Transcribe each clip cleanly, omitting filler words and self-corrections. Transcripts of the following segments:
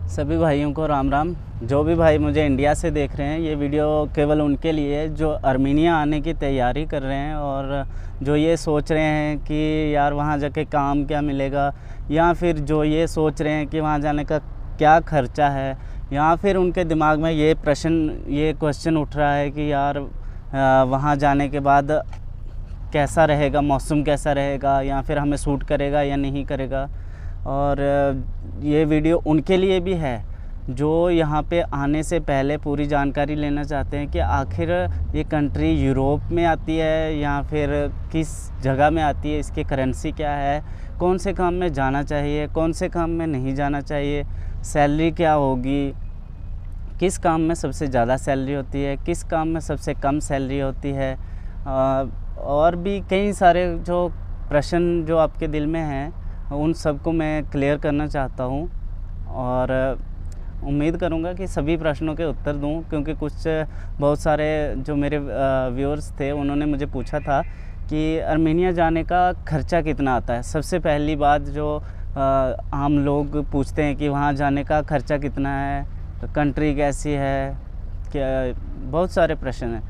सभी भाइयों को राम राम। जो भी भाई मुझे इंडिया से देख रहे हैं, ये वीडियो केवल उनके लिए है जो अर्मीनिया आने की तैयारी कर रहे हैं और जो ये सोच रहे हैं कि यार वहाँ जाके काम क्या मिलेगा, या फिर जो ये सोच रहे हैं कि वहाँ जाने का क्या खर्चा है, या फिर उनके दिमाग में ये क्वेश्चन उठ रहा है कि यार वहाँ जाने के बाद कैसा रहेगा, मौसम कैसा रहेगा, या फिर हमें सूट करेगा या नहीं करेगा। और ये वीडियो उनके लिए भी है जो यहाँ पे आने से पहले पूरी जानकारी लेना चाहते हैं कि आखिर ये कंट्री यूरोप में आती है या फिर किस जगह में आती है, इसकी करेंसी क्या है, कौन से काम में जाना चाहिए, कौन से काम में नहीं जाना चाहिए, सैलरी क्या होगी, किस काम में सबसे ज़्यादा सैलरी होती है, किस काम में सबसे कम सैलरी होती है, और भी कई सारे जो प्रश्न जो आपके दिल में हैं उन सबको मैं क्लियर करना चाहता हूँ। और उम्मीद करूँगा कि सभी प्रश्नों के उत्तर दूँ, क्योंकि बहुत सारे जो मेरे व्यूअर्स थे उन्होंने मुझे पूछा था कि अर्मेनिया जाने का खर्चा कितना आता है। सबसे पहली बात जो आम लोग पूछते हैं कि वहाँ जाने का खर्चा कितना है, कंट्री कैसी है, क्या, बहुत सारे प्रश्न हैं।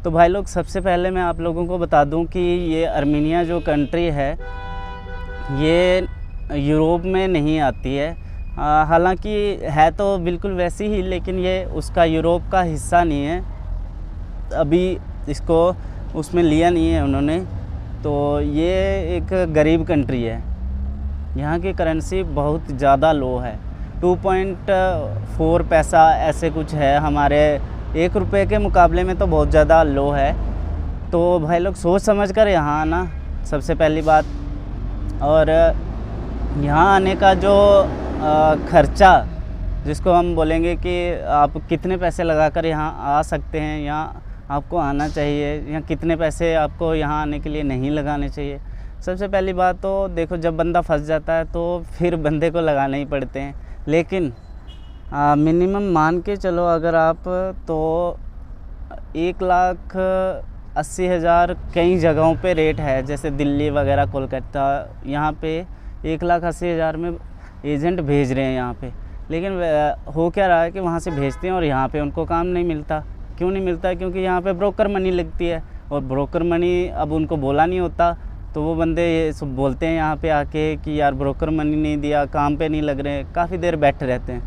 तो भाई लोग, सबसे पहले मैं आप लोगों को बता दूं कि ये अर्मेनिया जो कंट्री है ये यूरोप में नहीं आती है। हालांकि है तो बिल्कुल वैसी ही, लेकिन ये उसका यूरोप का हिस्सा नहीं है। अभी इसको उसमें लिया नहीं है उन्होंने। तो ये एक गरीब कंट्री है। यहाँ की करेंसी बहुत ज़्यादा लो है, 2.4 पैसा ऐसे कुछ है। हमारे 1 रुपये के मुकाबले में तो बहुत ज़्यादा लो है। तो भाई लोग, सोच समझ कर यहाँ आना सबसे पहली बात। और यहाँ आने का जो खर्चा, जिसको हम बोलेंगे कि आप कितने पैसे लगाकर यहाँ आ सकते हैं, यहाँ आपको आना चाहिए, या कितने पैसे आपको यहाँ आने के लिए नहीं लगाने चाहिए। सबसे पहली बात तो देखो, जब बंदा फंस जाता है तो फिर बंदे को लगाने ही पड़ते हैं। लेकिन मिनिमम मान के चलो अगर आप, तो 1,80,000 कई जगहों पे रेट है, जैसे दिल्ली वगैरह, कोलकाता, यहाँ पे 1,80,000 में एजेंट भेज रहे हैं यहाँ पे। लेकिन हो क्या रहा है कि वहाँ से भेजते हैं और यहाँ पे उनको काम नहीं मिलता। क्यों नहीं मिलता? क्योंकि यहाँ पे ब्रोकर मनी लगती है, और ब्रोकर मनी अब उनको बोला नहीं होता, तो वो बंदे ये सब बोलते हैं यहाँ पे आके कि यार ब्रोकर मनी नहीं दिया, काम पे नहीं लग रहे, काफ़ी देर बैठे रहते हैं।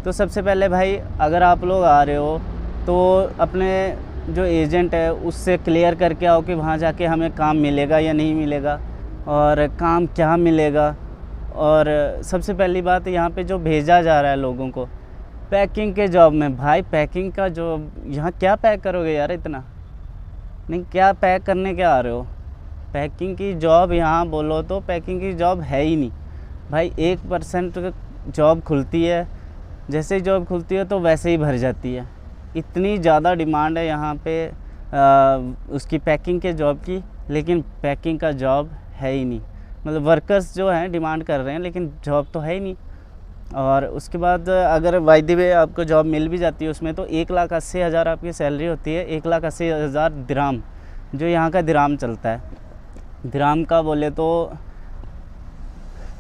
तो सबसे पहले भाई, अगर आप लोग आ रहे हो तो अपने जो एजेंट है उससे क्लियर करके आओ कि वहाँ जाके हमें काम मिलेगा या नहीं मिलेगा, और काम क्या मिलेगा। और सबसे पहली बात, यहाँ पे जो भेजा जा रहा है लोगों को पैकिंग के जॉब में, भाई पैकिंग का जॉब, यहाँ क्या पैक करोगे यार इतना? नहीं, क्या पैक करने क्या आ रहे हो? पैकिंग की जॉब यहाँ बोलो तो पैकिंग की जॉब है ही नहीं भाई। 1% जॉब खुलती है, जैसे ही जॉब खुलती है तो वैसे ही भर जाती है। इतनी ज़्यादा डिमांड है यहाँ पे उसकी पैकिंग के जॉब की, लेकिन पैकिंग का जॉब है ही नहीं। मतलब वर्कर्स जो हैं डिमांड कर रहे हैं, लेकिन जॉब तो है ही नहीं। और उसके बाद अगर बाय द वे आपको जॉब मिल भी जाती है उसमें, तो 1,80,000 आपकी सैलरी होती है। 1,80,000 दिराम, जो यहाँ का दिराम चलता है। दिराम का बोले तो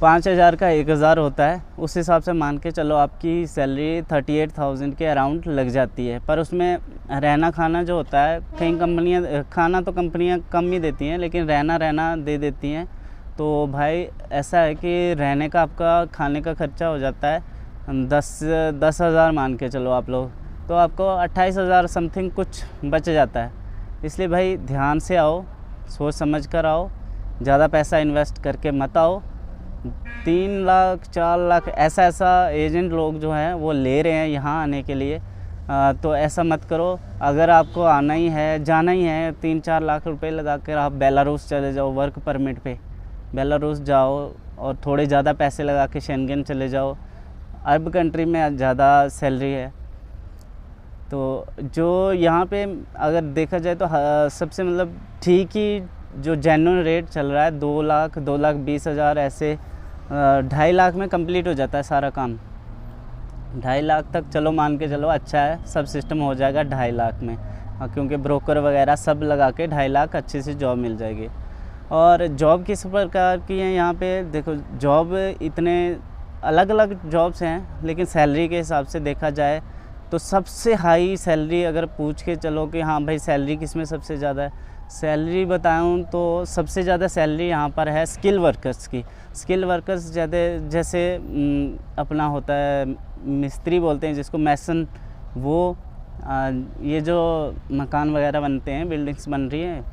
5,000 का 1,000 होता है। उस हिसाब से मान के चलो आपकी सैलरी 38,000 के अराउंड लग जाती है। पर उसमें रहना खाना जो होता है, कई कंपनियां, खाना तो कंपनियां कम ही देती हैं, लेकिन रहना दे देती हैं। तो भाई ऐसा है कि रहने का आपका, खाने का खर्चा हो जाता है 10,000 मान के चलो आप लोग, तो आपको 28,000 समथिंग कुछ बच जाता है। इसलिए भाई ध्यान से आओ, सोच समझ कर आओ, ज़्यादा पैसा इन्वेस्ट करके मत आओ। 3 लाख 4 लाख ऐसा एजेंट लोग जो हैं वो ले रहे हैं यहाँ आने के लिए। तो ऐसा मत करो। अगर आपको आना ही है, जाना ही है, 3-4 लाख रुपए लगा कर आप बेलारूस चले जाओ वर्क परमिट पे, बेलारूस जाओ और थोड़े ज़्यादा पैसे लगा के शेंगेन चले जाओ। अरब कंट्री में ज़्यादा सैलरी है। तो जो यहाँ पे अगर देखा जाए तो सबसे मतलब ठीक ही जो जेन्युइन रेट चल रहा है 2 लाख 2,20,000 ऐसे, 2.5 लाख में कंप्लीट हो जाता है सारा काम। 2.5 लाख तक चलो मान के चलो, अच्छा है, सब सिस्टम हो जाएगा 2.5 लाख में, क्योंकि ब्रोकर वगैरह सब लगा के 2.5 लाख अच्छे से जॉब मिल जाएगी। और जॉब किस प्रकार की है यहाँ पे देखो, जॉब इतने अलग अलग जॉब्स हैं, लेकिन सैलरी के हिसाब से देखा जाए तो सबसे हाई सैलरी अगर पूछ के चलो कि हाँ भाई सैलरी किस में सबसे ज़्यादा है, सैलरी बताऊँ तो सबसे ज़्यादा सैलरी यहाँ पर है स्किल वर्कर्स की। स्किल वर्कर्स जैसे अपना होता है मिस्त्री बोलते हैं जिसको, मैसन, वो ये जो मकान वगैरह बनते हैं, बिल्डिंग्स बन रही हैं,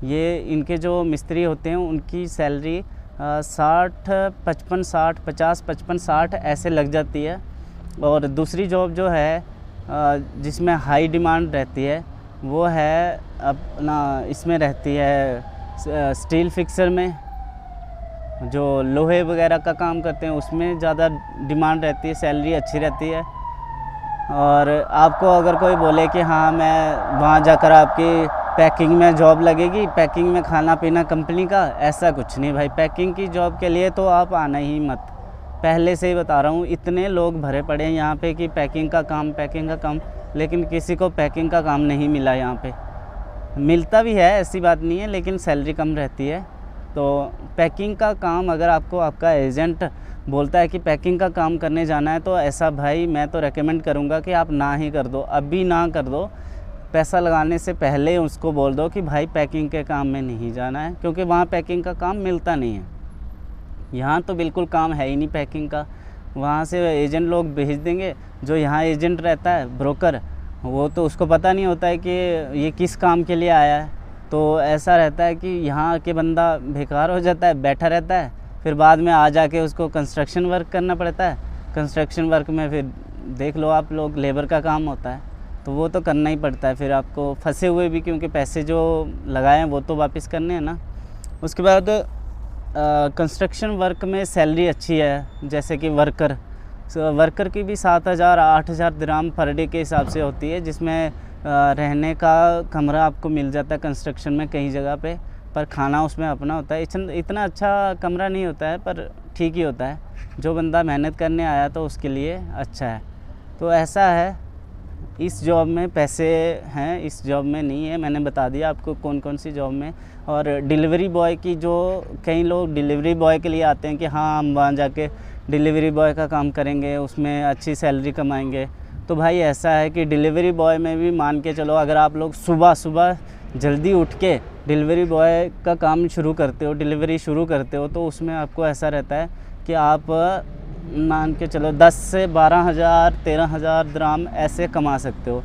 ये इनके जो मिस्त्री होते हैं उनकी सैलरी 60, 55, 60, 50, 55, 60 ऐसे लग जाती है। और दूसरी जॉब जो है जिसमें हाई डिमांड रहती है वो है अपना इसमें रहती है स्टील फिक्सर में, जो लोहे वगैरह का काम करते हैं उसमें ज़्यादा डिमांड रहती है, सैलरी अच्छी रहती है। और आपको अगर कोई बोले कि हाँ मैं वहाँ जाकर आपकी पैकिंग में जॉब लगेगी, पैकिंग में खाना पीना कंपनी का, ऐसा कुछ नहीं भाई। पैकिंग की जॉब के लिए तो आप आना ही मत, पहले से ही बता रहा हूँ। इतने लोग भरे पड़े हैं यहाँ पे कि पैकिंग का काम, लेकिन किसी को पैकिंग का काम नहीं मिला यहाँ पे। मिलता भी है, ऐसी बात नहीं है, लेकिन सैलरी कम रहती है। तो पैकिंग का काम अगर आपको आपका एजेंट बोलता है कि पैकिंग का काम करने जाना है, तो ऐसा भाई मैं तो रेकमेंड करूँगा कि आप ना ही कर दो, अभी ना कर दो। पैसा लगाने से पहले उसको बोल दो कि भाई पैकिंग के काम में नहीं जाना है, क्योंकि वहाँ पैकिंग का काम मिलता नहीं है। यहाँ तो बिल्कुल काम है ही नहीं पैकिंग का, वहाँ से एजेंट लोग भेज देंगे। जो यहाँ एजेंट रहता है, ब्रोकर, वो तो उसको पता नहीं होता है कि ये किस काम के लिए आया है। तो ऐसा रहता है कि यहाँ के बंदा बेकार हो जाता है, बैठा रहता है, फिर बाद में आ जाके उसको कंस्ट्रक्शन वर्क करना पड़ता है। कंस्ट्रक्शन वर्क में फिर देख लो आप लोग, लेबर का काम होता है, तो वो तो करना ही पड़ता है। फिर आपको फंसे हुए भी, क्योंकि पैसे जो लगाए हैं वो तो वापस करने हैं ना। उसके बाद कंस्ट्रक्शन वर्क में सैलरी अच्छी है, जैसे कि वर्कर की भी 7,000 8,000 दिरहम पर डे के हिसाब से होती है, जिसमें रहने का कमरा आपको मिल जाता है कंस्ट्रक्शन में कई जगह पे, पर खाना उसमें अपना होता है। इतना अच्छा कमरा नहीं होता है, पर ठीक ही होता है। जो बंदा मेहनत करने आया तो उसके लिए अच्छा है। तो ऐसा है, इस जॉब में पैसे हैं, इस जॉब में नहीं है। मैंने बता दिया आपको कौन कौन सी जॉब में। और डिलीवरी बॉय की, जो कई लोग डिलीवरी बॉय के लिए आते हैं कि हाँ हम वहाँ जाके डिलीवरी बॉय का काम करेंगे, उसमें अच्छी सैलरी कमाएंगे। तो भाई ऐसा है कि डिलीवरी बॉय में भी मान के चलो, अगर आप लोग सुबह सुबह जल्दी उठ के डिलीवरी बॉय का काम शुरू करते हो, डिलीवरी शुरू करते हो, तो उसमें आपको ऐसा रहता है कि आप मान के चलो 10 से 12,000 13,000 दिरहम ऐसे कमा सकते हो,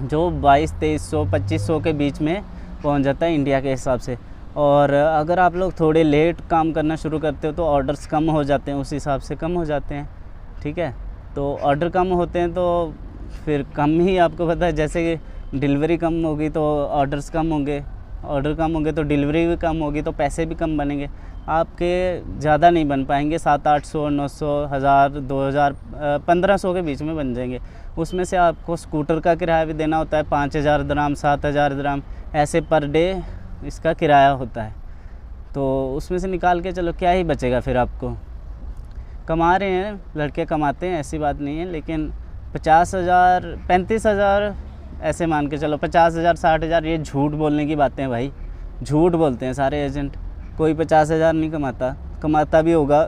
जो 2200 2500 के बीच में पहुंच जाता है इंडिया के हिसाब से। और अगर आप लोग थोड़े लेट काम करना शुरू करते हो तो ऑर्डर्स कम हो जाते हैं, उस हिसाब से कम हो जाते हैं। ठीक है, तो ऑर्डर कम होते हैं तो फिर कम ही, आपको पता है, जैसे कि डिलीवरी कम होगी तो ऑर्डर्स कम होंगे, ऑर्डर कम होंगे तो डिलीवरी भी कम होगी, तो पैसे भी कम बनेंगे आपके, ज़्यादा नहीं बन पाएंगे। 700-800 900 1000 2000 1500 के बीच में बन जाएंगे। उसमें से आपको स्कूटर का किराया भी देना होता है, 5,000 दिरहम 7,000 दिरहम ऐसे पर डे इसका किराया होता है। तो उसमें से निकाल के चलो क्या ही बचेगा फिर आपको। कमा रहे हैं, लड़के कमाते हैं, ऐसी बात नहीं है, लेकिन 50,000 35,000 ऐसे मान के चलो, 50,000 60,000 ये झूठ बोलने की बातें हैं भाई, झूठ बोलते हैं सारे एजेंट। कोई 50,000 नहीं कमाता भी होगा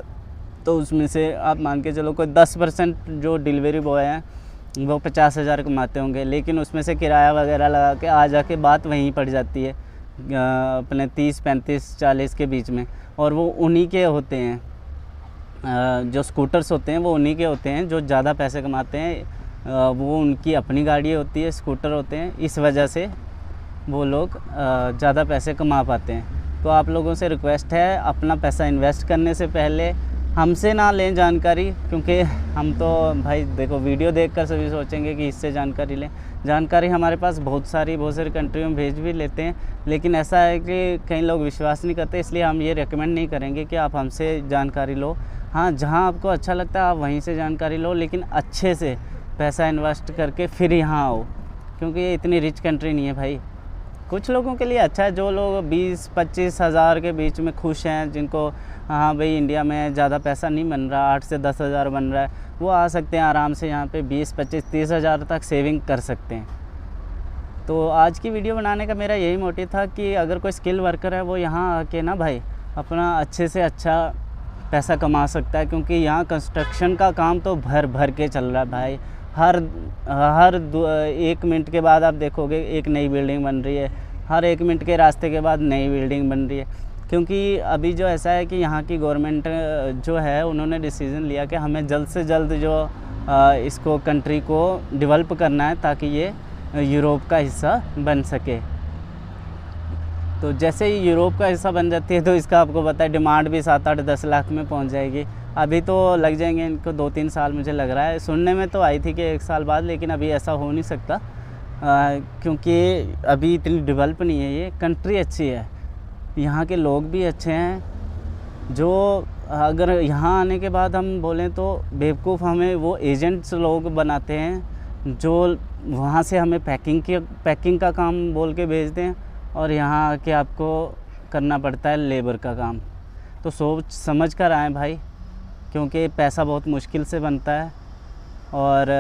तो उसमें से आप मान के चलो कोई 10% जो डिलीवरी बॉय हैं वो 50,000 कमाते होंगे, लेकिन उसमें से किराया वगैरह लगा के आ जाके बात वहीं पड़ जाती है अपने 30 35 40 के बीच में। और वो उन्हीं के होते हैं, जो स्कूटर्स होते हैं वो उन्हीं के होते हैं जो ज़्यादा पैसे कमाते हैं। वो उनकी अपनी गाड़ी होती है, स्कूटर होते हैं, इस वजह से वो लोग ज़्यादा पैसे कमा पाते हैं। तो आप लोगों से रिक्वेस्ट है, अपना पैसा इन्वेस्ट करने से पहले हमसे ना लें जानकारी, क्योंकि हम तो भाई देखो वीडियो देखकर सभी सोचेंगे कि इससे जानकारी लें। जानकारी हमारे पास बहुत सारी कंट्रियों में भेज भी लेते हैं, लेकिन ऐसा है कि कई लोग विश्वास नहीं करते, इसलिए हम ये रेकमेंड नहीं करेंगे कि आप हमसे जानकारी लो। हाँ, जहाँ आपको अच्छा लगता है आप वहीं से जानकारी लो, लेकिन अच्छे से पैसा इन्वेस्ट करके फिर यहाँ आओ, क्योंकि ये इतनी रिच कंट्री नहीं है भाई। कुछ लोगों के लिए अच्छा है, जो लोग 20-25 हज़ार के बीच में खुश हैं, जिनको हाँ भाई इंडिया में ज़्यादा पैसा नहीं बन रहा, 8 से 10 हज़ार बन रहा है, वो आ सकते हैं आराम से यहाँ पे 20-25-30 हज़ार तक सेविंग कर सकते हैं। तो आज की वीडियो बनाने का मेरा यही मोटिव था कि अगर कोई स्किल वर्कर है वो यहाँ आके ना भाई अपना अच्छे से अच्छा पैसा कमा सकता है, क्योंकि यहाँ कंस्ट्रक्शन का काम तो भर भर के चल रहा है भाई। हर 1 मिनट के बाद आप देखोगे एक नई बिल्डिंग बन रही है, हर 1 मिनट के रास्ते के बाद नई बिल्डिंग बन रही है। क्योंकि अभी जो ऐसा है कि यहाँ की गवर्नमेंट जो है उन्होंने डिसीज़न लिया कि हमें जल्द से जल्द जो इसको कंट्री को डेवलप करना है ताकि ये यूरोप का हिस्सा बन सके। तो जैसे ही यूरोप का हिस्सा बन जाती है तो इसका आपको पता है डिमांड भी 7-8-10 लाख में पहुंच जाएगी। अभी तो लग जाएंगे इनको 2-3 साल, मुझे लग रहा है। सुनने में तो आई थी कि 1 साल बाद, लेकिन अभी ऐसा हो नहीं सकता क्योंकि अभी इतनी डेवलप नहीं है। ये कंट्री अच्छी है, यहाँ के लोग भी अच्छे हैं। जो अगर यहाँ आने के बाद हम बोलें तो बेवकूफ़ हमें वो एजेंट्स लोग बनाते हैं जो वहाँ से हमें पैकिंग का काम बोल के भेजते हैं, और यहाँ आके आपको करना पड़ता है लेबर का काम। तो सोच समझ कर आएँ भाई, क्योंकि पैसा बहुत मुश्किल से बनता है और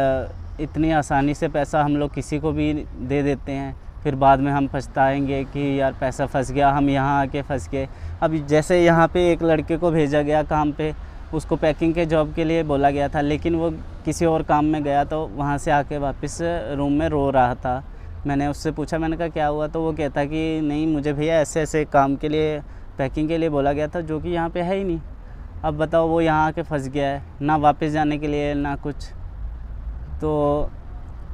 इतनी आसानी से पैसा हम लोग किसी को भी दे देते हैं, फिर बाद में हम पछताएंगे कि यार पैसा फंस गया, हम यहाँ आके फंस गए। अब जैसे यहाँ पे एक लड़के को भेजा गया काम पे, उसको पैकिंग के जॉब के लिए बोला गया था, लेकिन वो किसी और काम में गया, तो वहाँ से आके वापस रूम में रो रहा था। मैंने उससे पूछा, मैंने कहा क्या हुआ, तो वो कहता कि नहीं मुझे भैया ऐसे ऐसे काम के लिए, पैकिंग के लिए बोला गया था, जो कि यहाँ पे है ही नहीं। अब बताओ वो यहाँ आके फंस गया है, ना वापस जाने के लिए ना कुछ। तो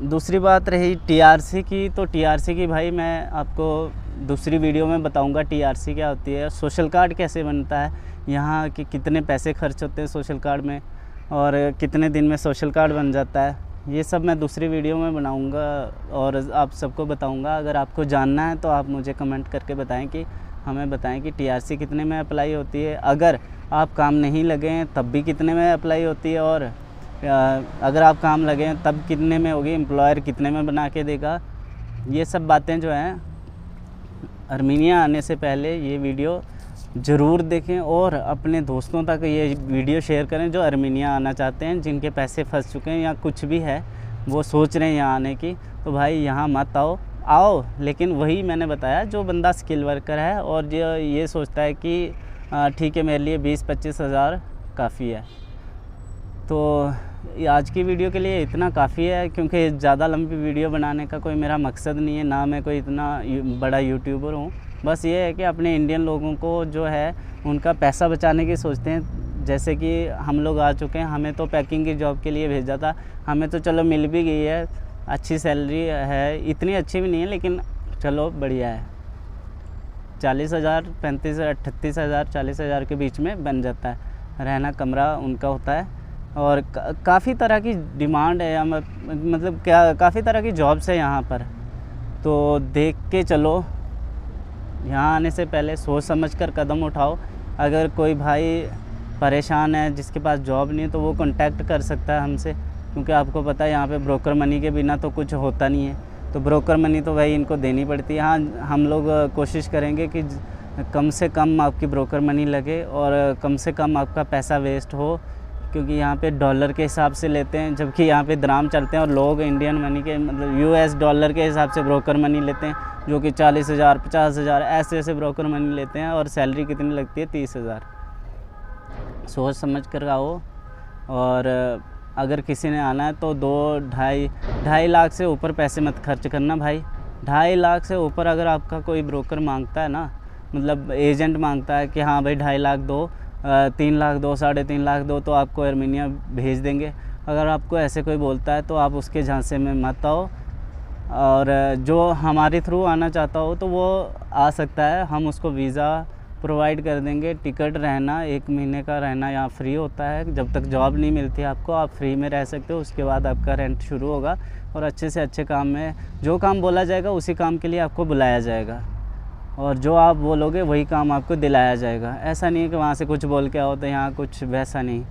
दूसरी बात रही टीआरसी की, तो टीआरसी की भाई मैं आपको दूसरी वीडियो में बताऊंगा टीआरसी क्या होती है, सोशल कार्ड कैसे बनता है, यहाँ के कितने पैसे खर्च होते हैं सोशल कार्ड में, और कितने दिन में सोशल कार्ड बन जाता है। ये सब मैं दूसरी वीडियो में बनाऊंगा और आप सबको बताऊंगा। अगर आपको जानना है तो आप मुझे कमेंट करके बताएं कि हमें बताएं कि टीआरसी कितने में अप्लाई होती है, अगर आप काम नहीं लगे हैं तब भी कितने में अप्लाई होती है, और अगर आप काम लगे हैं तब कितने में होगी, एम्प्लॉयर कितने में बना के देगा। ये सब बातें जो हैं आर्मीनिया आने से पहले ये वीडियो ज़रूर देखें और अपने दोस्तों तक ये वीडियो शेयर करें जो आर्मीनिया आना चाहते हैं, जिनके पैसे फंस चुके हैं या कुछ भी है वो सोच रहे हैं यहाँ आने की। तो भाई यहाँ मत आओ, लेकिन वही मैंने बताया जो बंदा स्किल वर्कर है और जो ये सोचता है कि ठीक है मेरे लिए 20-25 हज़ार काफ़ी है। तो आज की वीडियो के लिए इतना काफ़ी है, क्योंकि ज़्यादा लंबी वीडियो बनाने का कोई मेरा मकसद नहीं है, ना मैं कोई इतना बड़ा यूट्यूबर हूँ। बस ये है कि अपने इंडियन लोगों को जो है उनका पैसा बचाने की सोचते हैं। जैसे कि हम लोग आ चुके हैं, हमें तो पैकिंग की जॉब के लिए भेजा था, हमें तो चलो मिल भी गई है, अच्छी सैलरी है, इतनी अच्छी भी नहीं है लेकिन चलो बढ़िया है। 40,000, 35,000, 38,000, 40,000 के बीच में बन जाता है, रहना कमरा उनका होता है। और काफ़ी तरह की डिमांड है, मतलब क्या काफ़ी तरह की जॉब्स है यहाँ पर। तो देख के चलो, यहाँ आने से पहले सोच समझ कर कदम उठाओ। अगर कोई भाई परेशान है जिसके पास जॉब नहीं है तो वो कांटेक्ट कर सकता है हमसे, क्योंकि आपको पता है यहाँ पे ब्रोकर मनी के बिना तो कुछ होता नहीं है। तो ब्रोकर मनी तो भाई इनको देनी पड़ती है। हाँ, हम लोग कोशिश करेंगे कि कम से कम आपकी ब्रोकर मनी लगे और कम से कम आपका पैसा वेस्ट हो, क्योंकि यहाँ पे डॉलर के हिसाब से लेते हैं, जबकि यहाँ पे दराम चलते हैं और लोग इंडियन मनी के मतलब यूएस डॉलर के हिसाब से ब्रोकर मनी लेते हैं, जो कि 40,000, 50,000 ऐसे ऐसे ब्रोकर मनी लेते हैं, और सैलरी कितनी लगती है 30,000। सोच समझ कर आओ। और अगर किसी ने आना है तो 2-2.5 लाख से ऊपर पैसे मत खर्च करना भाई। 2.5 लाख से ऊपर अगर आपका कोई ब्रोकर मांगता है ना, मतलब एजेंट मांगता है कि हाँ भाई 2.5 लाख दो, 3 लाख दो, 3.5 लाख दो, तो आपको आर्मीनिया भेज देंगे। अगर आपको ऐसे कोई बोलता है तो आप उसके झांसे में मत आओ। और जो हमारे थ्रू आना चाहता हो तो वो आ सकता है, हम उसको वीज़ा प्रोवाइड कर देंगे। टिकट रहना 1 महीने का रहना यहाँ फ्री होता है, जब तक जॉब नहीं मिलती आपको आप फ्री में रह सकते हो। उसके बाद आपका रेंट शुरू होगा और अच्छे से अच्छे काम में जो काम बोला जाएगा उसी काम के लिए आपको बुलाया जाएगा, और जो आप बोलोगे वही काम आपको दिलाया जाएगा। ऐसा नहीं है कि वहाँ से कुछ बोल के आओ तो यहाँ कुछ, वैसा नहीं,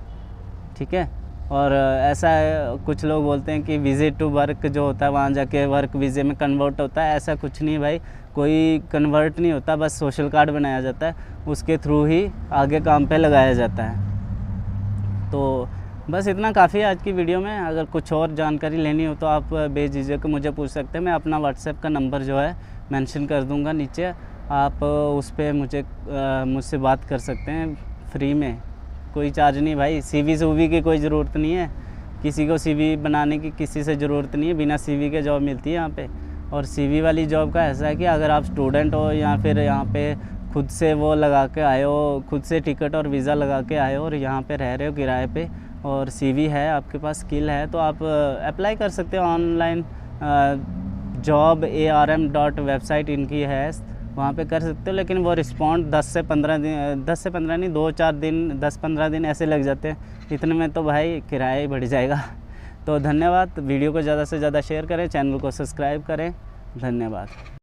ठीक है। और ऐसा है, कुछ लोग बोलते हैं कि विज़िट टू वर्क जो होता है वहाँ जाके वर्क वीज़े में कन्वर्ट होता है, ऐसा कुछ नहीं भाई, कोई कन्वर्ट नहीं होता, बस सोशल कार्ड बनाया जाता है, उसके थ्रू ही आगे काम पे लगाया जाता है। तो बस इतना काफ़ी है आज की वीडियो में। अगर कुछ और जानकारी लेनी हो तो आप बेझिझक मुझे पूछ सकते हैं। मैं अपना व्हाट्सएप का नंबर जो है मेंशन कर दूंगा नीचे, आप उस पर मुझसे बात कर सकते हैं फ्री में। कोई चार्ज नहीं भाई। सीवी सूवी की कोई ज़रूरत नहीं है, किसी को सीवी बनाने की किसी से ज़रूरत नहीं है, बिना सीवी के जॉब मिलती है यहाँ पे। और सीवी वाली जॉब का ऐसा है कि अगर आप स्टूडेंट हो या फिर यहाँ पे खुद से वो लगा के आए हो, खुद से टिकट और वीज़ा लगा के आए हो और यहाँ पे रह रहे हो किराए पे, और सीवी है, आपके पास स्किल है, तो आप अप्लाई कर सकते हो ऑनलाइन। जॉब ARM वेबसाइट इनकी है, वहाँ पे कर सकते हो। लेकिन वो रिस्पॉन्ड 10 से 15 दिन, 10 से 15 नहीं, 2-4 दिन, 10-15 दिन ऐसे लग जाते हैं। इतने में तो भाई किराया ही बढ़ जाएगा। तो धन्यवाद। वीडियो को ज़्यादा से ज़्यादा शेयर करें, चैनल को सब्सक्राइब करें। धन्यवाद।